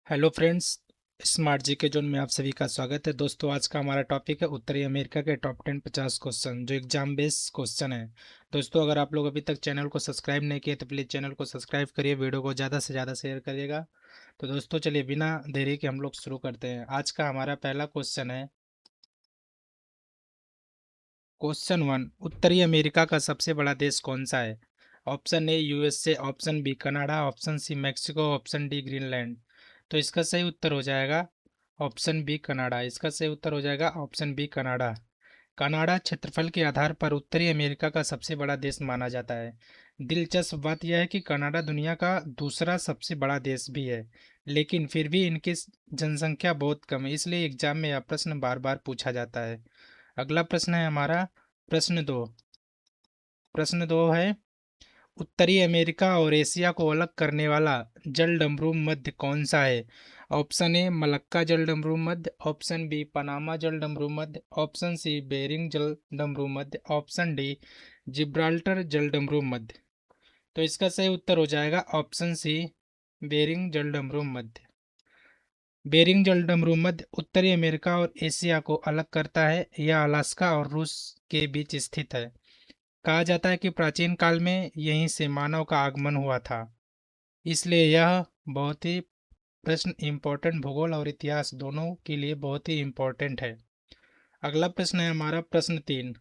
Hello friends. Smart GK zone में आप सभी का स्वागत है। दोस्तों, आज का हमारा टॉपिक है उत्तरी अमेरिका के टॉप 10 50 क्वेश्चन, जो एग्जाम बेस्ड क्वेश्चन है। दोस्तों, अगर आप लोग अभी तक चैनल को सब्सक्राइब नहीं किए तो प्लीज़ चैनल को सब्सक्राइब करिए, वीडियो को ज़्यादा से ज़्यादा शेयर करिएगा। तो दोस्तों, चलिए बिना देरी के हम लोग शुरू करते हैं। आज का हमारा पहला क्वेश्चन है। क्वेश्चन वन, उत्तरी अमेरिका का सबसे बड़ा देश कौन सा है? Option A USA, option B Canada, option C Mexico, option D Greenland. तो इसका सही उत्तर हो जाएगा ऑप्शन बी कनाडा। इसका सही उत्तर हो जाएगा ऑप्शन बी कनाडा। कनाडा क्षेत्रफल के आधार पर उत्तरी अमेरिका का सबसे बड़ा देश माना जाता है। दिलचस्प बात यह है कि कनाडा दुनिया का दूसरा सबसे बड़ा देश भी है, लेकिन फिर भी इनकी जनसंख्या बहुत कम है, इसलिए एग्जाम में यह प्रश्न बार बार पूछा जाता है। अगला प्रश्न है हमारा प्रश्न दो। प्रश्न दो है, उत्तरी अमेरिका और एशिया को अलग करने वाला जलडमरू मध्य कौन सा है? ऑप्शन ए मलक्का जलडमरू मध्य, ऑप्शन बी पनामा जलडमरू मध्य, ऑप्शन सी बेरिंग जलडमरू मध्य, ऑप्शन डी जिब्राल्टर जलडमरू मध्य। तो इसका सही उत्तर हो जाएगा ऑप्शन सी बेरिंग जलडमरू मध्य। बेरिंग जलडमरू मध्य उत्तरी अमेरिका और एशिया को अलग करता है। यह अलास्का और रूस के बीच स्थित है। कहा जाता है कि प्राचीन काल में यहीं से मानव का आगमन हुआ था, इसलिए यह बहुत ही प्रश्न इम्पोर्टेंट, भूगोल और इतिहास दोनों के लिए बहुत ही इम्पोर्टेंट है। अगला प्रश्न है हमारा प्रश्न तीन।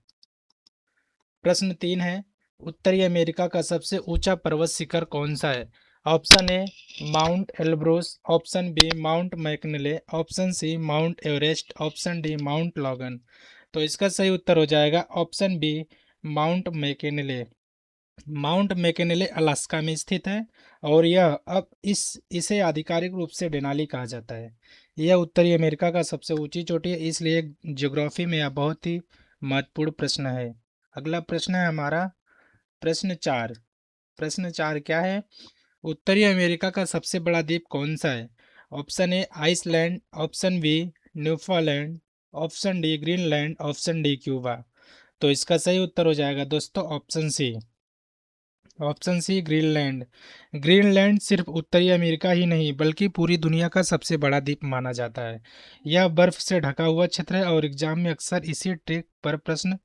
प्रश्न तीन है, उत्तरी अमेरिका का सबसे ऊंचा पर्वत शिखर कौन सा है? Option A mount Elbrus, option B mount McKinley, option C mount Everest, option D mount Logan. तो इसका सही उत्तर हो जाएगा option B mount McKinley. Mount McKinley Alaska में स्थित है, और यह अब इसे आधिकारिक रूप से डेनाली कहा जाता है। यह उत्तरी अमेरिका का सबसे ऊंची चोटी है, इसलिए ज्योग्राफी में यह बहुत ही महत्वपूर्ण प्रश्न है। अगला प्रश्न है हमारा प्रश्न चार। प्रश्न चार क्या है? उत्तरी अमेरिका का सबसे बड़ा द्वीप कौन सा है? Option A Iceland, option B Newfoundland, option D Greenland, option D Cuba. तो इसका सही उत्तर हो जाएगा दोस्तों option C. Option C Greenland. Greenland सिर्फ उत्तरी अमेरिका ही नहीं बल्कि पूरी दुनिया का सबसे बड़ा द्वीप माना जाता है। यह बर्फ से ढका हुआ क्षेत्र है, और एग्जाम में अक्सर इसी ट्रिक पर प्रश्न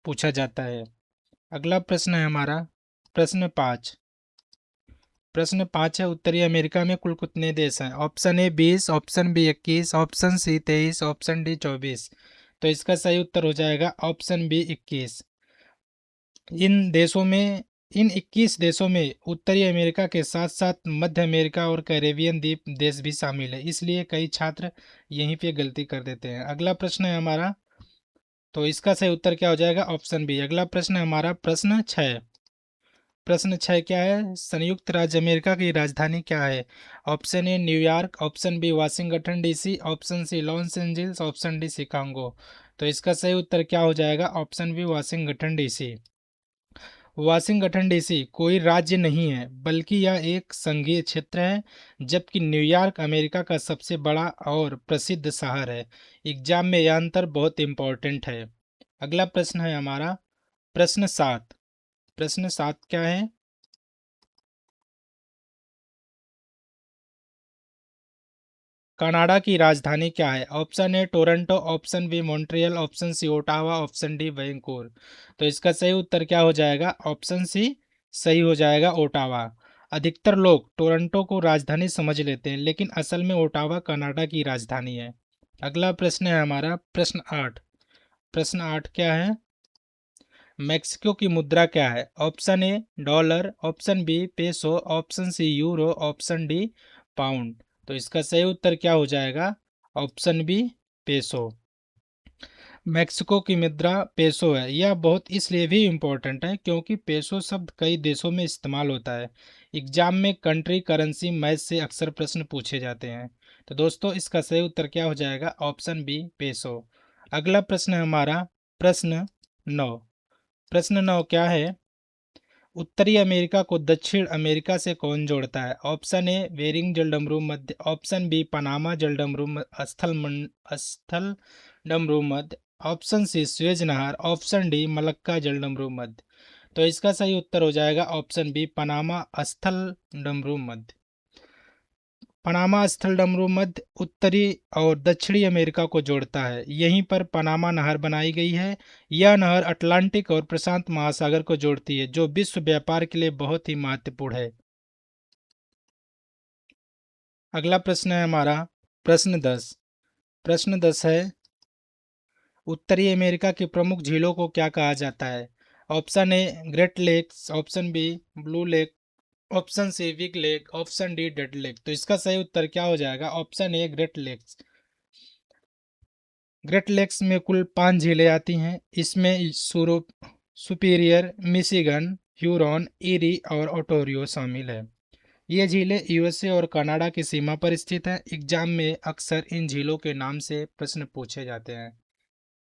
पूछा जाता है। अगला प्रश्न है हमारा प्रश्न पाँच। प्रश्न पाँच है, उत्तरी अमेरिका में कुल कितने देश हैं? Option A 20, option B 21, option C 23, option D 24। तो इसका सही उत्तर हो जाएगा ऑप्शन बी 21। इन देशों में इन 21 देशों में उत्तरी अमेरिका के साथ साथ मध्य अमेरिका और कैरेबियन द्वीप देश भी शामिल है, इसलिए कई छात्र यहीं पे गलती कर देते हैं। अगला प्रश्न है हमारा, तो इसका सही उत्तर क्या हो जाएगा? Option B. अगला प्रश्न है हमारा प्रश्न छः। प्रश्न छः क्या है? संयुक्त राज्य अमेरिका की राजधानी क्या है? Option A New York, option B Washington DC, option C Los Angeles, option D Chicago. तो इसका सही उत्तर क्या हो जाएगा? Option B Washington DC. Washington DC कोई राज्य नहीं है, बल्कि यह एक संघीय क्षेत्र है, जबकि न्यूयॉर्क अमेरिका का सबसे बड़ा और प्रसिद्ध शहर है। एग्जाम में यह अंतर बहुत इंपॉर्टेंट है। अगला प्रश्न है हमारा प्रश्न सात। प्रश्न सात क्या है? कनाडा की राजधानी क्या है? Option A Toronto, option B Montreal, option C Ottawa, option D Vancouver. तो इसका सही उत्तर क्या हो जाएगा? ऑप्शन सी सही हो जाएगा, ओटावा। अधिकतर लोग टोरंटो को राजधानी समझ लेते हैं, लेकिन असल में ओटावा कनाडा की राजधानी है। अगला प्रश्न है हमारा प्रश्न आठ। प्रश्न आठ क्या है? मेक्सिको की मुद्रा क्या है? Option A dollar, option B peso, option C euro, option D pound. तो इसका सही उत्तर क्या हो जाएगा? Option B peso. मेक्सिको की मुद्रा पेसो है। यह बहुत इसलिए भी इम्पोर्टेंट है क्योंकि पेसो शब्द कई देशों में इस्तेमाल होता है। एग्जाम में कंट्री करेंसी मैच से अक्सर प्रश्न पूछे जाते हैं। तो दोस्तों, इसका सही उत्तर क्या हो जाएगा? Option B peso. अगला प्रश्न है हमारा प्रश्न नौ। प्रश्न नौ क्या है? उत्तरी अमेरिका को दक्षिण अमेरिका से कौन जोड़ता है? ऑप्शन ए बेरिंग जलडमरू मध्य, ऑप्शन बी पनामा जलडमरू स्थल डमरू मध्य, ऑप्शन सी स्वेज नहर, ऑप्शन डी मलक्का जलडमरू मध्य। तो इसका सही उत्तर हो जाएगा ऑप्शन बी पनामा स्थल डमरू मध्य। पनामा स्थल डमरू मध्य उत्तरी और दक्षिणी अमेरिका को जोड़ता है। यहीं पर पनामा नहर बनाई गई है। यह नहर अटलांटिक और प्रशांत महासागर को जोड़ती है, जो विश्व व्यापार के लिए बहुत ही महत्वपूर्ण है। अगला प्रश्न है हमारा प्रश्न 10। प्रश्न 10 है, उत्तरी अमेरिका की प्रमुख झीलों को क्या कहा जाता है? Option A Great Lakes, option B blue lake, option C big lake, option D dead lake. तो इसका सही उत्तर क्या हो जाएगा? Option A Great Lakes. Great Lakes में कुल 5 झीलें आती हैं। इसमें सुपीरियर, मिशिगन, ह्यूरॉन, ईरी और ओटोरियो शामिल है। ये झीलें यूएसए और कनाडा की सीमा पर स्थित हैं। एग्जाम में अक्सर इन झीलों के नाम से प्रश्न पूछे जाते हैं।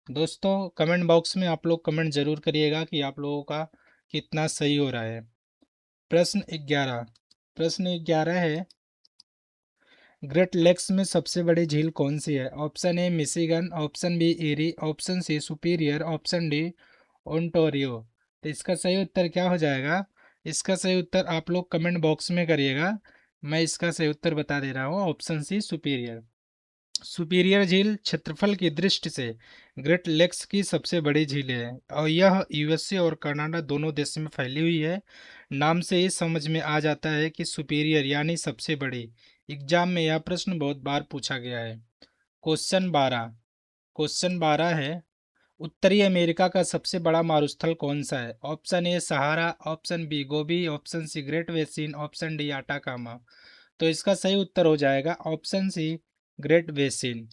दोस्तों, कमेंट बॉक्स में आप लोग कमेंट जरूर करिएगा कि आप लोगों का कितना सही हो रहा है। प्रश्न 11। प्रश्न 11 है, ग्रेट लेक्स में सबसे बड़ी झील कौन सी है? Option A Michigan, option B Erie, option C Superior, option D Ontario. तो इसका सही उत्तर क्या हो जाएगा? इसका सही उत्तर आप लोग कमेंट बॉक्स में करिएगा। मैं इसका सही उत्तर बता दे रहा हूँ, ऑप्शन सी सुपीरियर। सुपीरियर झील क्षेत्रफल की दृष्टि से ग्रेट लेक्स की सबसे बड़ी झील है और यह यूएसए और कनाडा दोनों देशों में फैली हुई है। नाम से ही समझ में आ जाता है कि सुपीरियर यानी सबसे बड़ी। एग्जाम में यह प्रश्न बहुत बार पूछा गया है। क्वेश्चन 12। क्वेश्चन 12 है, उत्तरी अमेरिका का सबसे बड़ा मारुस्थल कौन सा है? Option A Sahara, option B Gobi, option C great basin, option D Atacama. तो इसका सही उत्तर हो जाएगा option C great basin.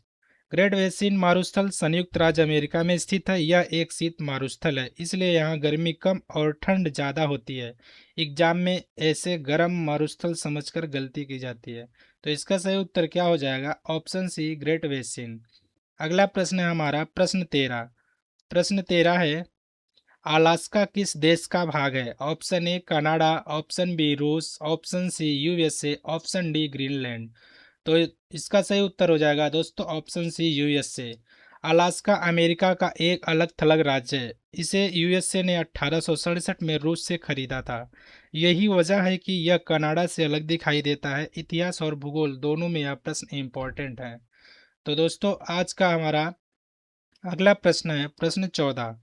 Great basin मारुस्थल संयुक्त राज्य अमेरिका में स्थित है। यह एक शीत मारुस्थल है, इसलिए यहाँ गर्मी कम और ठंड ज़्यादा होती है। एग्जाम में ऐसे गर्म मारुस्थल समझकर गलती की जाती है। तो इसका सही उत्तर क्या हो जाएगा? Option C great Basin. अगला प्रश्न है हमारा प्रश्न 13। प्रश्न 13 है, अलास्का किस देश का भाग है? Option A Canada, option B रूस, option C USA, option D Greenland. तो इसका सही उत्तर हो जाएगा दोस्तों option C USA. Alaska America का एक अलग थलग राज्य है। इसे यूएसए ने 1867 में रूस से खरीदा था। यही वजह है कि यह कनाडा से अलग दिखाई देता है। इतिहास और भूगोल दोनों में यह प्रश्न इंपॉर्टेंट है। तो दोस्तों, आज का हमारा अगला प्रश्न है प्रश्न 14।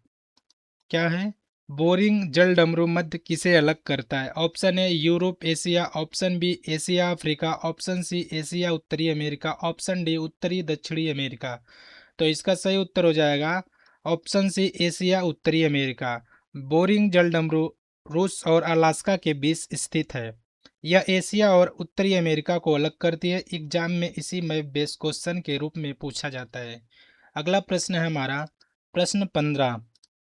क्या है? बोरिंग जल डमरू मध्य किसे अलग करता है? Option A Europe Asia, option B Asia Africa, option C Asia उत्तरी अमेरिका, ऑप्शन डी उत्तरी दक्षिणी अमेरिका। तो इसका सही उत्तर हो जाएगा ऑप्शन सी एशिया उत्तरी अमेरिका। बोरिंग जल डमरू रूस और अलास्का के बीच स्थित है। यह एशिया और उत्तरी अमेरिका को अलग करती है। एग्जाम में इसी में बेस क्वेश्चन के रूप में पूछा जाता है। अगला प्रश्न है हमारा प्रश्न 15।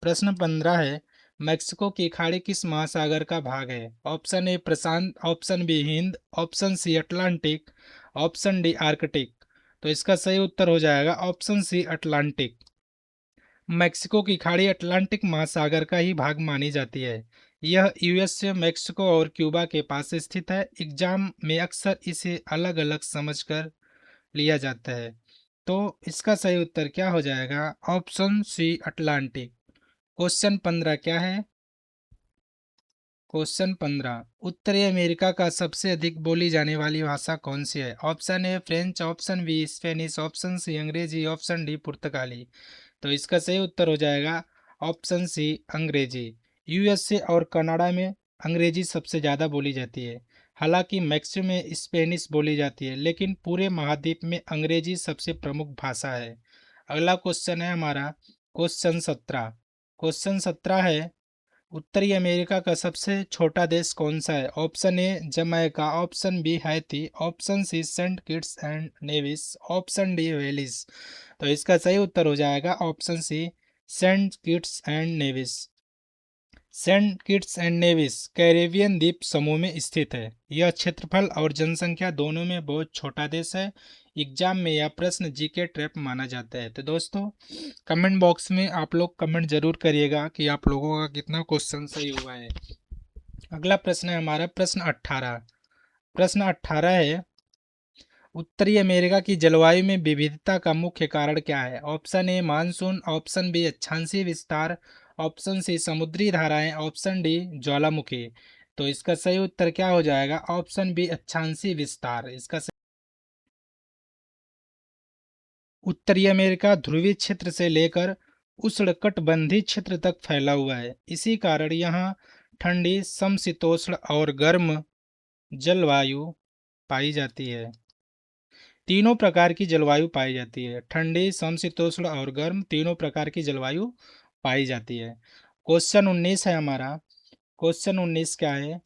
प्रश्न 15 है, मैक्सिको की खाड़ी किस महासागर का भाग है? ऑप्शन ए प्रशांत, ऑप्शन बी हिंद, option C Atlantic, option D Arctic. तो इसका सही उत्तर हो जाएगा ऑप्शन सी अटलांटिक। मैक्सिको की खाड़ी अटलांटिक महासागर का ही भाग मानी जाती है। यह यूएसए, मैक्सिको और क्यूबा के पास स्थित है। एग्जाम में अक्सर इसे अलग अलग समझकर लिया जाता है। तो इसका सही उत्तर क्या हो जाएगा? Option C Atlantic. क्वेश्चन 15 क्या है? क्वेश्चन 15, उत्तरी अमेरिका का सबसे अधिक बोली जाने वाली भाषा कौन सी है? Option A French, option B Spanish, option C अंग्रेजी, ऑप्शन डी पुर्तगाली। तो इसका सही उत्तर हो जाएगा ऑप्शन सी अंग्रेजी। यूएसए और कनाडा में अंग्रेजी सबसे ज़्यादा बोली जाती है। हालांकि मैक्सिको में स्पेनिश बोली जाती है, लेकिन पूरे महाद्वीप में अंग्रेजी सबसे प्रमुख भाषा है। अगला क्वेश्चन है हमारा क्वेश्चन 17। क्वेश्चन 17 है, उत्तरी अमेरिका का सबसे छोटा देश कौन सा है? Option A Jamaica, option B Haiti, option C Saint Kitts and Nevis, option D वेलिस। तो इसका सही उत्तर हो जाएगा option C Saint Kitts and Nevis. Saint Kitts and Nevis Caribbean द्वीप समूह में स्थित है। यह क्षेत्रफल और जनसंख्या दोनों में बहुत छोटा देश है। एग्जाम में यह प्रश्न जीके ट्रैप माना जाता है। तो दोस्तों, कमेंट बॉक्स में आप लोग कमेंट जरूर करिएगा कि आप लोगों का कितना क्वेश्चन सही हुआ है। अगला प्रश्न है हमारा प्रश्न 18। प्रश्न 18 है, उत्तरी अमेरिका की जलवायु में विविधता का मुख्य कारण क्या है? Option A monsoon, option B अक्षांशीय विस्तार, ऑप्शन सी समुद्री धाराएं, ऑप्शन डी ज्वालामुखी। तो इसका सही उत्तर क्या हो जाएगा? ऑप्शन बी अक्षांशीय विस्तार। इसका उत्तरी अमेरिका ध्रुवीय क्षेत्र से लेकर उष्णकटिबंधीय क्षेत्र तक फैला हुआ है। इसी कारण यहाँ ठंडी समशीतोष्ण और गर्म जलवायु पाई जाती है। तीनों प्रकार की जलवायु पाई जाती है, ठंडी समशीतोष्ण और गर्म तीनों प्रकार की जलवायु पाई जाती है। क्वेश्चन 19 है हमारा। क्वेश्चन 19 क्या है?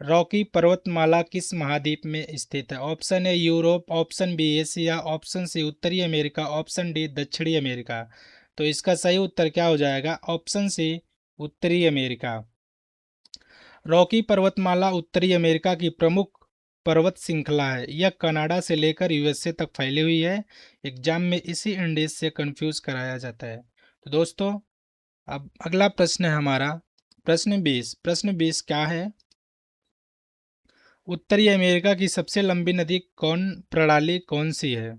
रॉकी पर्वतमाला किस महाद्वीप में स्थित है? Option A Europe, option B Asia, option C उत्तरी अमेरिका, ऑप्शन डी दक्षिणी अमेरिका। तो इसका सही उत्तर क्या हो जाएगा? ऑप्शन सी उत्तरी अमेरिका। रॉकी पर्वतमाला उत्तरी अमेरिका की प्रमुख पर्वत श्रृंखला है। यह कनाडा से लेकर यूएसए तक फैली हुई है। एग्जाम में इसी इंडेक्स से कंफ्यूज कराया जाता है। तो दोस्तों, अब अगला प्रश्न है हमारा प्रश्न 20। प्रश्न 20 क्या है? उत्तरी अमेरिका की सबसे लंबी नदी कौन प्रणाली कौन सी है?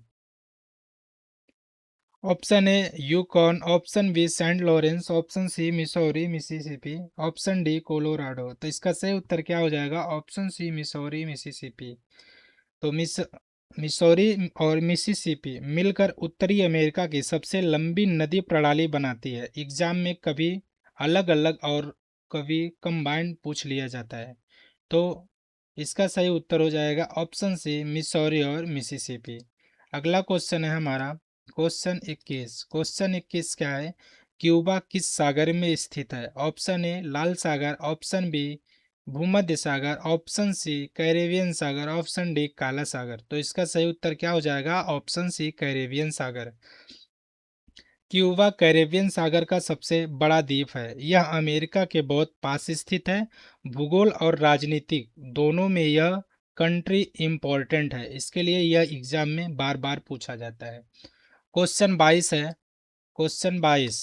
Option A Yukon, option B Saint Lawrence, option C Missouri Mississippi, option D Colorado. तो इसका सही उत्तर क्या हो जाएगा? Option C Missouri Mississippi. तो मिसौरी और मिसिसिपी मिलकर उत्तरी अमेरिका की सबसे लंबी नदी प्रणाली बनाती है। एग्जाम में कभी अलग अलग और कभी कंबाइंड पूछ लिया जाता है। तो इसका सही उत्तर हो जाएगा ऑप्शन सी मिसौरी और मिसिसिपी। अगला क्वेश्चन है हमारा क्वेश्चन 21। क्वेश्चन 21 क्या है? क्यूबा किस सागर में स्थित है? ऑप्शन ए लाल सागर, ऑप्शन बी भूमध्य सागर, ऑप्शन सी कैरेबियन सागर, ऑप्शन डी काला सागर। तो इसका सही उत्तर क्या हो जाएगा? ऑप्शन सी कैरेबियन सागर। क्यूबा कैरेबियन सागर का सबसे बड़ा द्वीप है। यह अमेरिका के बहुत पास स्थित है। भूगोल और राजनीतिक दोनों में यह कंट्री इम्पोर्टेंट है। इसके लिए यह एग्जाम में बार बार पूछा जाता है। क्वेश्चन 22 है। क्वेश्चन 22।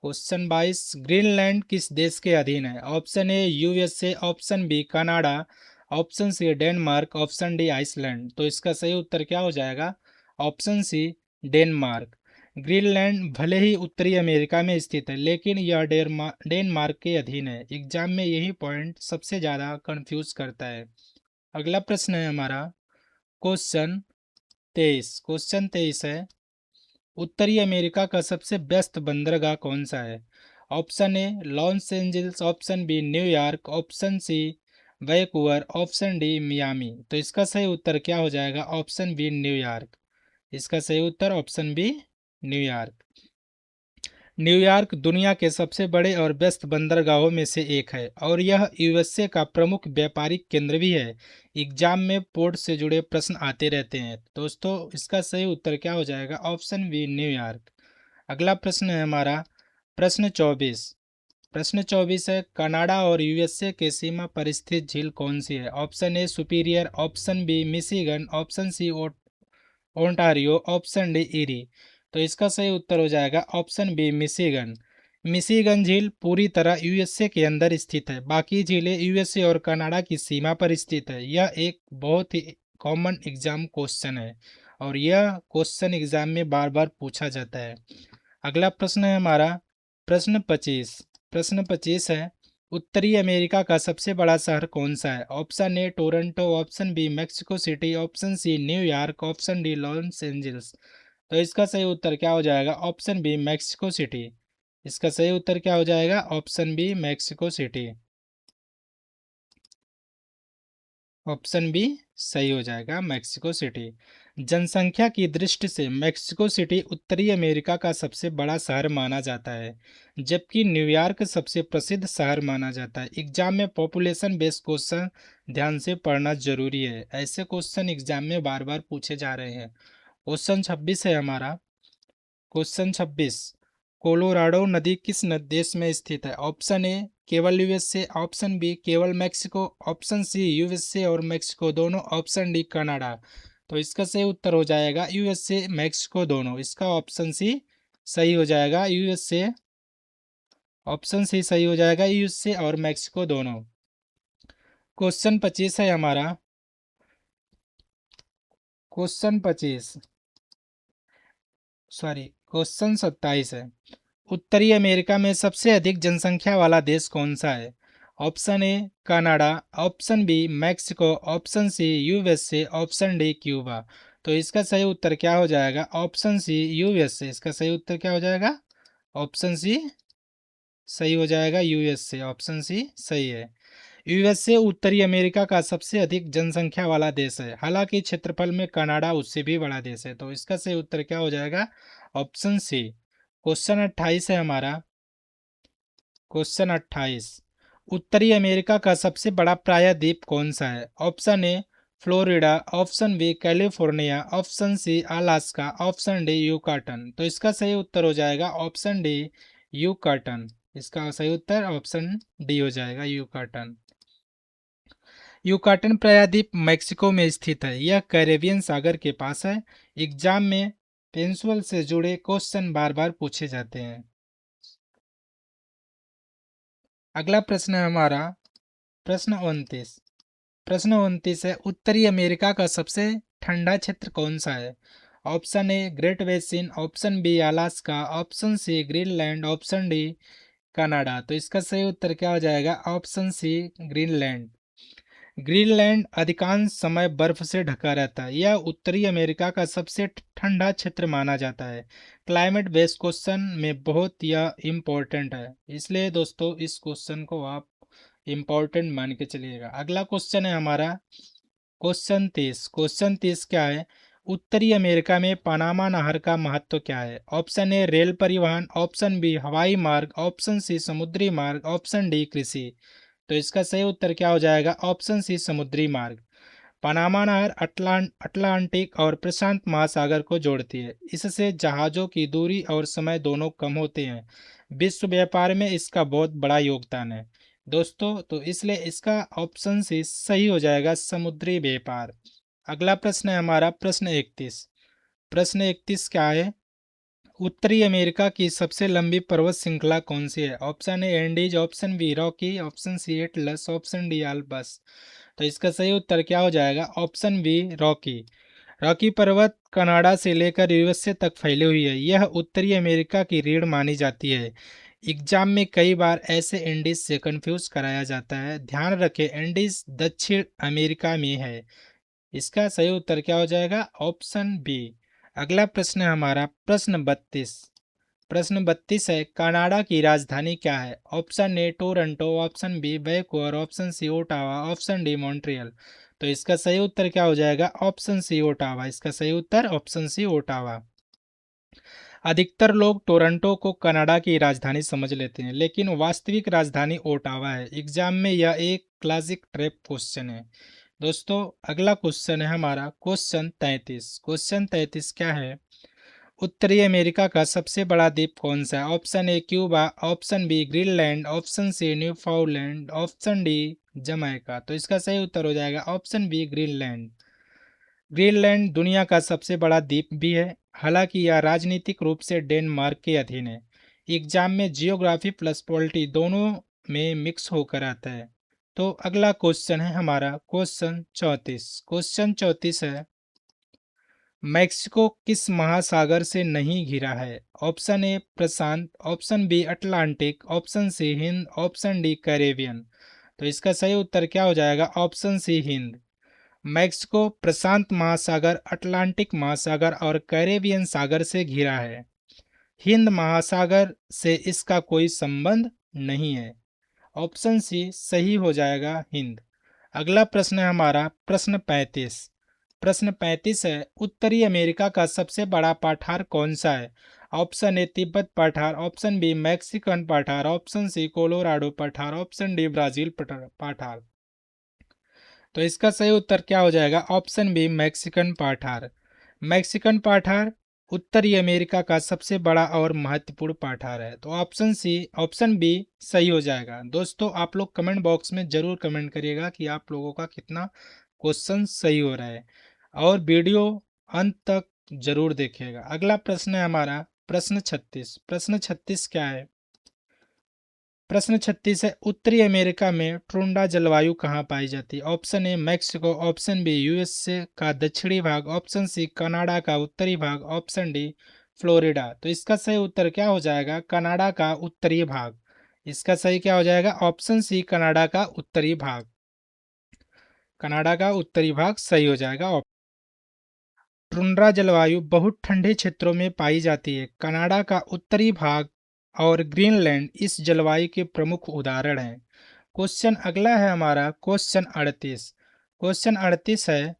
क्वेश्चन 22 ग्रीनलैंड किस देश के अधीन है? Option A USA, option B Canada, option C Denmark, option D Iceland. तो इसका सही उत्तर क्या हो जाएगा? Option C Denmark. ग्रीनलैंड भले ही उत्तरी अमेरिका में स्थित है, लेकिन यह डेनमार्क के अधीन है। एग्जाम में यही पॉइंट सबसे ज़्यादा कंफ्यूज करता है। अगला प्रश्न है हमारा क्वेश्चन 23। क्वेश्चन 23 है उत्तरी अमेरिका का सबसे व्यस्त बंदरगाह कौन सा है? Option A Los Angeles, option B New York, option C Vancouver, option D Miami. तो इसका सही उत्तर क्या हो जाएगा? Option B New York. इसका सही उत्तर ऑप्शन बी न्यूयॉर्क। न्यूयॉर्क दुनिया के सबसे बड़े और व्यस्त बंदरगाहों में से एक है और यह यूएसए का प्रमुख व्यापारिक केंद्र भी है। एग्जाम में पोर्ट से जुड़े प्रश्न आते रहते हैं। दोस्तों, इसका सही उत्तर क्या हो जाएगा? Option B New York. अगला प्रश्न है हमारा प्रश्न 24। प्रश्न 24 है कनाडा और यूएसए के सीमा पर स्थित झील कौन सी है? Option A Superior, option B Michigan, option C Ontario, option D Erie. तो इसका सही उत्तर हो जाएगा ऑप्शन बी मिशिगन। मिशिगन झील पूरी तरह यूएसए के अंदर स्थित है। बाकी झीलें यूएसए और कनाडा की सीमा पर स्थित है। यह एक बहुत ही कॉमन एग्जाम क्वेश्चन है और यह क्वेश्चन एग्जाम में बार बार पूछा जाता है। अगला प्रश्न है हमारा प्रश्न 25। प्रश्न 25 है उत्तरी अमेरिका का सबसे बड़ा शहर कौन सा है? Option A Toronto, option B Mexico City, option C New York, option D Los Angeles. तो इसका सही उत्तर क्या हो जाएगा? Option B Mexico City. इसका सही उत्तर क्या हो जाएगा? Option B Mexico City. Option B सही हो जाएगा मैक्सिको सिटी। जनसंख्या की दृष्टि से मैक्सिको सिटी उत्तरी अमेरिका का सबसे बड़ा शहर माना जाता है, जबकि न्यूयॉर्क सबसे प्रसिद्ध शहर माना जाता है। एग्जाम में पॉपुलेशन बेस्ड क्वेश्चन ध्यान से पढ़ना जरूरी है। ऐसे क्वेश्चन एग्जाम में बार बार पूछे जा रहे हैं। क्वेश्चन 26 है हमारा। क्वेश्चन 26 कोलोराडो नदी किस देश में स्थित है? ऑप्शन ए केवल यूएसए, ऑप्शन बी केवल मैक्सिको, ऑप्शन सी यूएसए और मैक्सिको दोनों, ऑप्शन डी कनाडा। तो इसका सही उत्तर हो जाएगा यूएसए मैक्सिको दोनों। इसका ऑप्शन सी सही हो जाएगा यूएसए। ऑप्शन सी सही हो जाएगा यूएसए और मैक्सिको दोनों। क्वेश्चन 25 है हमारा। क्वेश्चन 25 सॉरी क्वेश्चन 27 है उत्तरी अमेरिका में सबसे अधिक जनसंख्या वाला देश कौन सा है? Option A Canada, option B Mexico, option C USA, option D Cuba. तो इसका सही उत्तर क्या हो जाएगा? Option C USA. इसका सही उत्तर क्या हो जाएगा? ऑप्शन सी सही हो जाएगा, यूएसए। ऑप्शन सी सही है। यूएसए उत्तरी अमेरिका का सबसे अधिक जनसंख्या वाला देश है, हालांकि क्षेत्रफल में कनाडा उससे भी बड़ा देश है। तो इसका सही उत्तर क्या हो जाएगा? ऑप्शन सी। क्वेश्चन 28 है हमारा। क्वेश्चन 28, उत्तरी अमेरिका का सबसे बड़ा प्रायद्वीप कौन सा है? Option A Florida, option B California, option C Alaska, option D Yucatan. तो इसका सही उत्तर हो जाएगा ऑप्शन डी यूकाटन। इसका सही उत्तर ऑप्शन डी हो जाएगा, यूकाटन। यूकाटन प्रायद्वीप मैक्सिको में स्थित है। यह कैरेबियन सागर के पास है। एग्जाम में पेंसुअल से जुड़े क्वेश्चन बार बार पूछे जाते हैं। अगला प्रश्न है हमारा प्रश्न 29। प्रश्न 29 है, उत्तरी अमेरिका का सबसे ठंडा क्षेत्र कौन सा है? Option A great basin, option B Alaska, option C Greenland, option D Canada. तो इसका सही उत्तर क्या हो जाएगा? Option C Greenland. ग्रीनलैंड अधिकांश समय बर्फ से ढका रहता है। यह उत्तरी अमेरिका का सबसे ठंडा क्षेत्र माना जाता है। क्लाइमेट बेस्ड क्वेश्चन में बहुत यह इम्पोर्टेंट है, इसलिए दोस्तों इस क्वेश्चन को आप इम्पोर्टेंट मान के चलिएगा। अगला क्वेश्चन है हमारा क्वेश्चन 30। क्वेश्चन 30 क्या है? उत्तरी अमेरिका में पनामा नहर का महत्व क्या है? ऑप्शन ए रेल परिवहन, ऑप्शन बी हवाई मार्ग, ऑप्शन सी समुद्री मार्ग, ऑप्शन डी कृषि। तो इसका सही उत्तर क्या हो जाएगा? ऑप्शन सी समुद्री मार्ग। पनामा नहर अटलांटिक और प्रशांत महासागर को जोड़ती है। इससे जहाज़ों की दूरी और समय दोनों कम होते हैं। विश्व व्यापार में इसका बहुत बड़ा योगदान है दोस्तों। तो इसलिए इसका ऑप्शन सी सही हो जाएगा, समुद्री व्यापार। अगला प्रश्न है हमारा प्रश्न 31। प्रश्न 31 क्या है? उत्तरी अमेरिका की सबसे लंबी पर्वत श्रृंखला कौन सी है? Option A Andes, option B Rocky, option C Atlas, option D Alps. तो इसका सही उत्तर क्या हो जाएगा? Option B Rocky. रॉकी पर्वत कनाडा से लेकर यूएसए तक फैली हुई है। यह उत्तरी अमेरिका की रीढ़ मानी जाती है। एग्जाम में कई बार ऐसे एंडीज से कंफ्यूज कराया जाता है। ध्यान रखें, एंडीज दक्षिण अमेरिका में है। इसका सही उत्तर क्या हो जाएगा? Option B. अगला प्रश्न है हमारा प्रश्न 32। प्रश्न 32 है, कनाडा की राजधानी क्या है? Option A Toronto, option B Vancouver, option C Ottawa, option D Montreal. तो इसका सही उत्तर क्या हो जाएगा? Option C Ottawa. इसका सही उत्तर ऑप्शन सी ओटावा। अधिकतर लोग टोरंटो को कनाडा की राजधानी समझ लेते हैं, लेकिन वास्तविक राजधानी ओटावा है। एग्जाम में यह एक क्लासिक ट्रैप क्वेश्चन है दोस्तों। अगला क्वेश्चन है हमारा क्वेश्चन 33। क्वेश्चन 33 क्या है? उत्तरी अमेरिका का सबसे बड़ा द्वीप कौन सा है? Option A Cuba, option B Greenland, option C Newfoundland, option D Jamaica. तो इसका सही उत्तर हो जाएगा ऑप्शन बी ग्रीनलैंड। ग्रीनलैंड दुनिया का सबसे बड़ा द्वीप भी है, हालांकि यह राजनीतिक रूप से डेनमार्क के अधीन है। एग्जाम में जियोग्राफी प्लस पॉलिटी दोनों में मिक्स होकर आता है। तो अगला क्वेश्चन है हमारा क्वेश्चन 34। क्वेश्चन 34 है, मैक्सिको किस महासागर से नहीं घिरा है? ऑप्शन ए प्रशांत, option B Atlantic, option C Hind, option D Caribbean. तो इसका सही उत्तर क्या हो जाएगा? Option C Hind. मैक्सिको प्रशांत महासागर, अटलांटिक महासागर और कैरेबियन सागर से घिरा है। हिंद महासागर से इसका कोई संबंध नहीं है। ऑप्शन सी सही हो जाएगा, हिंद। अगला प्रश्न है हमारा प्रश्न 35। प्रश्न 35 है, उत्तरी अमेरिका का सबसे बड़ा पठार कौन सा है? ऑप्शन ए तिब्बत पठार, ऑप्शन बी मैक्सिकन पठार, ऑप्शन सी कोलोराडो पठार, ऑप्शन डी ब्राजील पठार। तो इसका सही उत्तर क्या हो जाएगा? ऑप्शन बी मैक्सिकन पठार। मैक्सिकन पठार उत्तरी अमेरिका का सबसे बड़ा और महत्वपूर्ण पठार है। तो ऑप्शन सी ऑप्शन बी सही हो जाएगा। दोस्तों आप लोग कमेंट बॉक्स में जरूर कमेंट करिएगा कि आप लोगों का कितना क्वेश्चन सही हो रहा है, और वीडियो अंत तक जरूर देखिएगा। अगला प्रश्न है हमारा प्रश्न 36। प्रश्न 36 क्या है? प्रश्न 36 है, उत्तरी अमेरिका में टुंड्रा जलवायु कहाँ पाई जाती है? Option A Mexico, option B USA का दक्षिणी भाग, ऑप्शन सी कनाडा का उत्तरी भाग, ऑप्शन डी फ्लोरिडा। तो इसका सही उत्तर क्या हो जाएगा? कनाडा का उत्तरी भाग। इसका सही क्या हो जाएगा? ऑप्शन सी कनाडा का उत्तरी भाग। कनाडा का उत्तरी भाग सही हो जाएगा। टुंड्रा जलवायु बहुत ठंडे क्षेत्रों में पाई जाती है। कनाडा का उत्तरी भाग और ग्रीनलैंड इस जलवायु के प्रमुख उदाहरण हैं। क्वेश्चन अगला है हमारा क्वेश्चन 38। क्वेश्चन 38 है,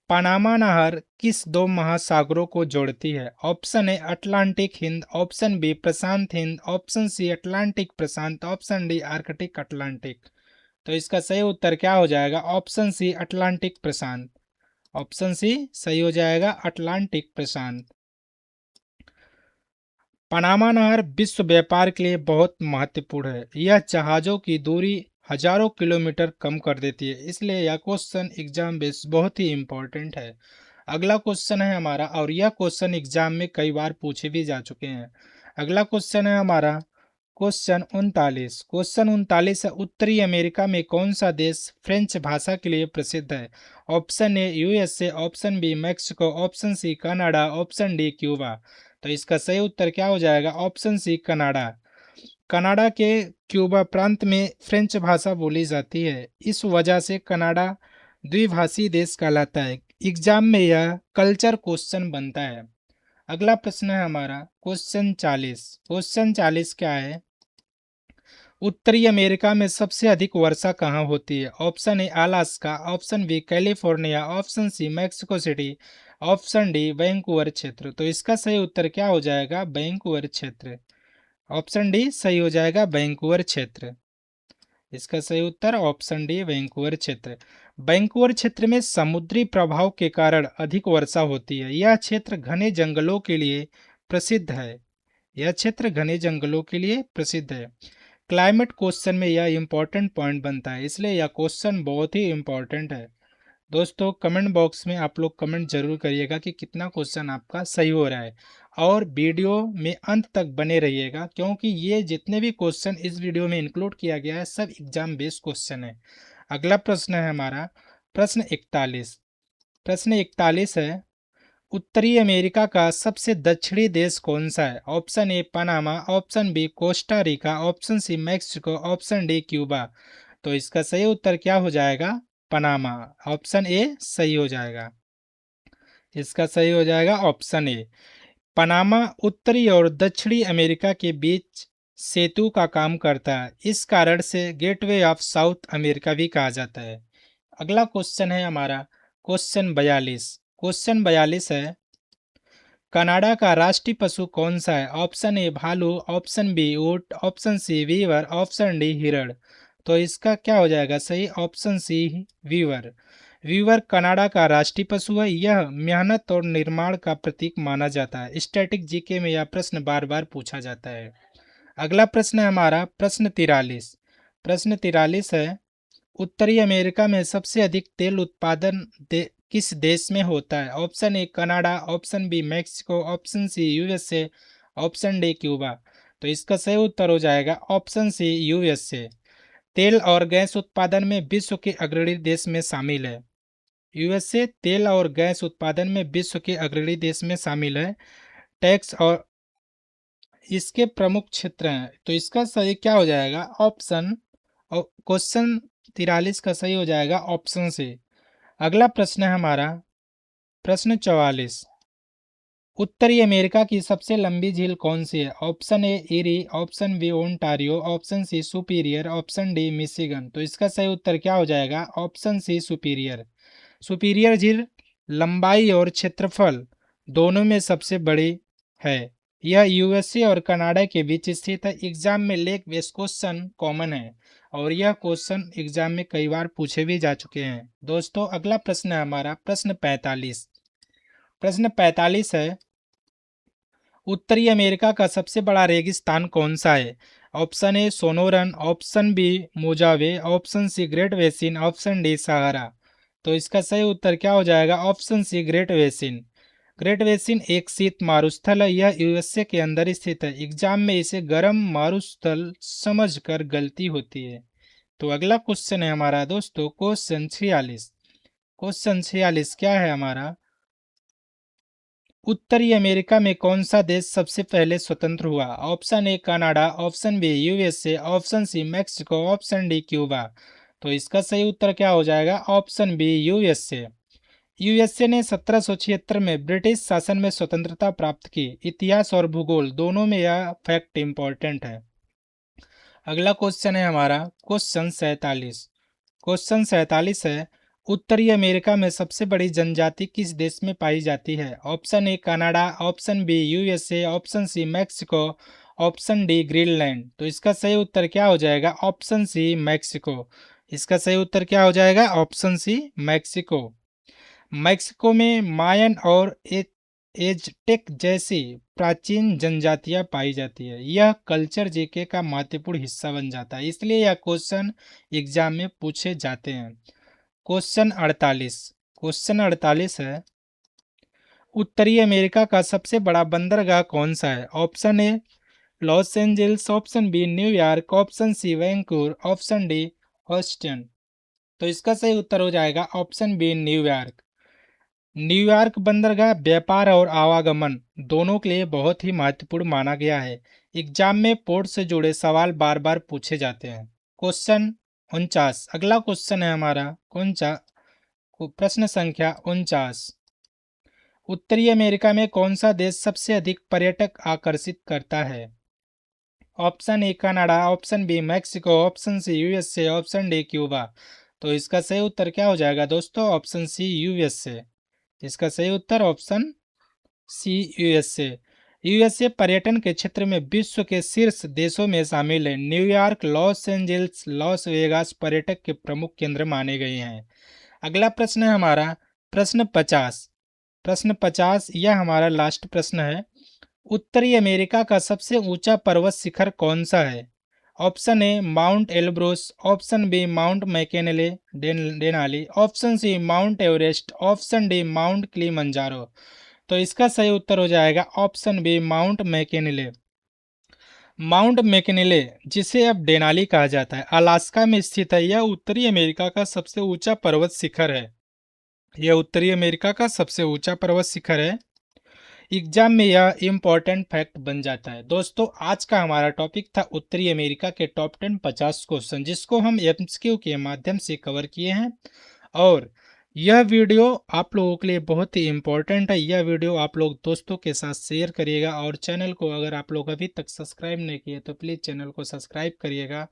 पनामा नहर किस दो महासागरों को जोड़ती है? Option A Atlantic Hind, option B प्रशांत हिंद, ऑप्शन सी अटलांटिक प्रशांत, ऑप्शन डी आर्कटिक अटलांटिक। तो इसका सही उत्तर क्या हो जाएगा? ऑप्शन सी अटलांटिक प्रशांत। ऑप्शन सी सही हो जाएगा, अटलांटिक प्रशांत। पनामा नहर विश्व व्यापार के लिए बहुत महत्वपूर्ण है। यह जहाज़ों की दूरी हजारों किलोमीटर कम कर देती है, इसलिए यह क्वेश्चन एग्जाम बेस बहुत ही इम्पोर्टेंट है। अगला क्वेश्चन है हमारा, और यह क्वेश्चन एग्जाम में कई बार पूछे भी जा चुके हैं। अगला क्वेश्चन है हमारा क्वेश्चन 39। क्वेश्चन 39 है, उत्तरी अमेरिका में कौन सा देश फ्रेंच भाषा के लिए प्रसिद्ध है? Option A USA, option B Mexico, option C Canada, option D Cuba. तो इसका सही उत्तर क्या हो जाएगा? Option C Canada. कनाडा के क्यूबा प्रांत में फ्रेंच भाषा बोली जाती है, इस वजह से कनाडा द्विभाषी देश कहलाता है। एग्जाम में यह कल्चर क्वेश्चन बनता है। अगला प्रश्न है हमारा क्वेश्चन 40। क्वेश्चन 40 क्या है? उत्तरी अमेरिका में सबसे अधिक वर्षा कहाँ होती है? Option A Alaska, option B California, option C Mexico City, option D Vancouver क्षेत्र। तो इसका सही उत्तर क्या हो जाएगा? वैंकूवर क्षेत्र। ऑप्शन डी सही हो जाएगा, वैंकूवर क्षेत्र। इसका सही उत्तर ऑप्शन डी वैंकूवर क्षेत्र। वैंकूवर क्षेत्र में समुद्री प्रभाव के कारण अधिक वर्षा होती है। यह क्षेत्र घने जंगलों के लिए प्रसिद्ध है। यह क्षेत्र घने जंगलों के लिए प्रसिद्ध है। क्लाइमेट क्वेश्चन में यह इंपॉर्टेंट पॉइंट बनता है, इसलिए यह क्वेश्चन बहुत ही इंपॉर्टेंट है। दोस्तों कमेंट बॉक्स में आप लोग कमेंट जरूर करिएगा कि कितना क्वेश्चन आपका सही हो रहा है, और वीडियो में अंत तक बने रहिएगा, क्योंकि ये जितने भी क्वेश्चन इस वीडियो में इंक्लूड किया गया है सब एग्जाम बेस्ड क्वेश्चन है। अगला प्रश्न है हमारा प्रश्न 41। प्रश्न 41 है, उत्तरी अमेरिका का सबसे दक्षिणी देश कौन सा है? Option A Panama, option B Costa Rica, option C Mexico, option D Cuba. तो इसका सही उत्तर क्या हो जाएगा? पनामा। ऑप्शन ए सही हो जाएगा। इसका सही हो जाएगा ऑप्शन ए। पनामा उत्तरी और दक्षिणी अमेरिका के बीच सेतु का काम करता है, इस कारण से गेटवे ऑफ साउथ अमेरिका भी कहा जाता है। अगला क्वेश्चन है हमारा क्वेश्चन 42। क्वेश्चन 42 है, कनाडा का राष्ट्रीय पशु कौन सा है? ऑप्शन ए भालू, ऑप्शन बी ऊंट, option C beaver, option D हिरण। तो इसका क्या हो जाएगा सही? Option C beaver. Beaver Canada का राष्ट्रीय पशु है। यह मेहनत और निर्माण का प्रतीक माना जाता है। स्टैटिक जीके में यह प्रश्न बार बार पूछा जाता है। अगला प्रश्न है हमारा प्रश्न 43। प्रश्न 43 है, उत्तरी अमेरिका में सबसे अधिक तेल उत्पादन किस देश में होता है? Option A Canada, option B Mexico, option C USA, option D Cuba. तो इसका सही उत्तर हो जाएगा ऑप्शन सी यूएसए। तेल और गैस उत्पादन में विश्व के अग्रणी देश में शामिल है। यूएसए तेल और गैस उत्पादन में विश्व के अग्रणी देश में शामिल है। टैक्स और इसके प्रमुख क्षेत्र हैं। तो इसका सही क्या हो जाएगा? ऑप्शन और क्वेश्चन 43 का सही हो जाएगा ऑप्शन सी। अगला प्रश्न है हमारा प्रश्न 44। उत्तरी अमेरिका की सबसे लंबी झील कौन सी है? Option A Erie, option B Ontario, option C Superior, option D Michigan. तो इसका सही उत्तर क्या हो जाएगा? Option C superior. सुपीरियर झील लंबाई और क्षेत्रफल दोनों में सबसे बड़ी है। यह यूएसए और कनाडा के बीच स्थित है। एग्जाम में लेक बेस्ड क्वेश्चन कॉमन है, और यह क्वेश्चन एग्जाम में कई बार पूछे भी जा चुके हैं। दोस्तों अगला प्रश्न है हमारा प्रश्न 45। प्रश्न 45 है, उत्तरी अमेरिका का सबसे बड़ा रेगिस्तान कौन सा है? Option A Sonoran, option B Mojave, option C great basin, option D Sahara. तो इसका सही उत्तर क्या हो जाएगा? Option C great basin. Great basin एक शीत मारुस्थल है। यह यूएसए के अंदर स्थित है। एग्जाम में इसे गर्म मारुस्थल समझकर गलती होती है। तो अगला क्वेश्चन है हमारा दोस्तों क्वेश्चन 46। क्वेश्चन 46 क्या है हमारा? उत्तरी अमेरिका में कौन सा देश सबसे पहले स्वतंत्र हुआ? Option A Canada, option B USA, option C Mexico, option D Cuba. तो इसका सही उत्तर क्या हो जाएगा? Option B USA. यूएसए ने 1776 में ब्रिटिश शासन में स्वतंत्रता प्राप्त की। इतिहास और भूगोल दोनों में यह फैक्ट इंपॉर्टेंट है। अगला क्वेश्चन है हमारा क्वेश्चन 47। क्वेश्चन 47 है, उत्तरी अमेरिका में सबसे बड़ी जनजाति किस देश में पाई जाती है? Option A Canada, option B USA, option C Mexico, option D Greenland. तो इसका सही उत्तर क्या हो जाएगा? Option C Mexico. इसका सही उत्तर क्या हो जाएगा? Option C Mexico. मैक्सिको में मायन और एज़टेक जैसी प्राचीन जनजातियां पाई जाती है। यह कल्चर जीके का महत्वपूर्ण हिस्सा बन जाता है, इसलिए यह क्वेश्चन एग्जाम में पूछे जाते हैं। क्वेश्चन 48। क्वेश्चन 48 है, उत्तरी अमेरिका का सबसे बड़ा बंदरगाह कौन सा है? Option A Los Angeles, option B New York, option C Vancouver, option D Houston. तो इसका सही उत्तर हो जाएगा ऑप्शन बी न्यूयॉर्क। न्यूयॉर्क बंदरगाह व्यापार और आवागमन दोनों के लिए बहुत ही महत्वपूर्ण माना गया है। एग्जाम में पोर्ट से जुड़े सवाल बार बार पूछे जाते हैं। क्वेश्चन 49। अगला क्वेश्चन है हमारा कौन सा? प्रश्न संख्या 49। उत्तरी अमेरिका में कौन सा देश सबसे अधिक पर्यटक आकर्षित करता है? Option A Canada, option B Mexico, option C USA, option D Cuba. तो इसका सही उत्तर क्या हो जाएगा दोस्तों? Option C USA. इसका सही उत्तर ऑप्शन सी यूएसए। यूएसए पर्यटन के क्षेत्र में विश्व के शीर्ष देशों में शामिल है। New York, Los Angeles, Las Vegas पर्यटक के प्रमुख केंद्र माने गए हैं। अगला प्रश्न है हमारा प्रश्न 50। प्रश्न 50 यह हमारा लास्ट प्रश्न है। उत्तरी अमेरिका का सबसे ऊंचा पर्वत शिखर कौन सा है? Option A mount Elbrus, option B mount McKinley Denali, option C mount Everest, option D mount Kilimanjaro. तो इसका सही उत्तर हो जाएगा option B mount McKinley. Mount McKinley, जिसे अब डेनाली कहा जाता है, अलास्का में स्थित है। यह उत्तरी अमेरिका का सबसे ऊंचा पर्वत शिखर है। यह उत्तरी अमेरिका का सबसे ऊंचा पर्वत शिखर है। एग्जाम में यह इंपॉर्टेंट फैक्ट बन जाता है। दोस्तों आज का हमारा टॉपिक था उत्तरी अमेरिका के टॉप 10 50 क्वेश्चन, जिसको हम एमसीक्यू के माध्यम से कवर किए हैं। और यह वीडियो आप लोगों के लिए बहुत ही इंपॉर्टेंट है। यह वीडियो आप लोग दोस्तों के साथ शेयर करिएगा और चैनल को अगर आप लोग अभी तक सब्सक्राइब नहीं किए तो प्लीज़ चैनल को सब्सक्राइब करिएगा।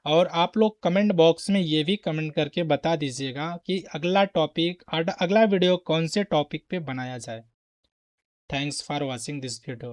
और आप लोग कमेंट बॉक्स में ये भी कमेंट करके बता दीजिएगा कि अगला टॉपिक अगला वीडियो कौन से टॉपिक पे बनाया जाए। Thanks for watching this video.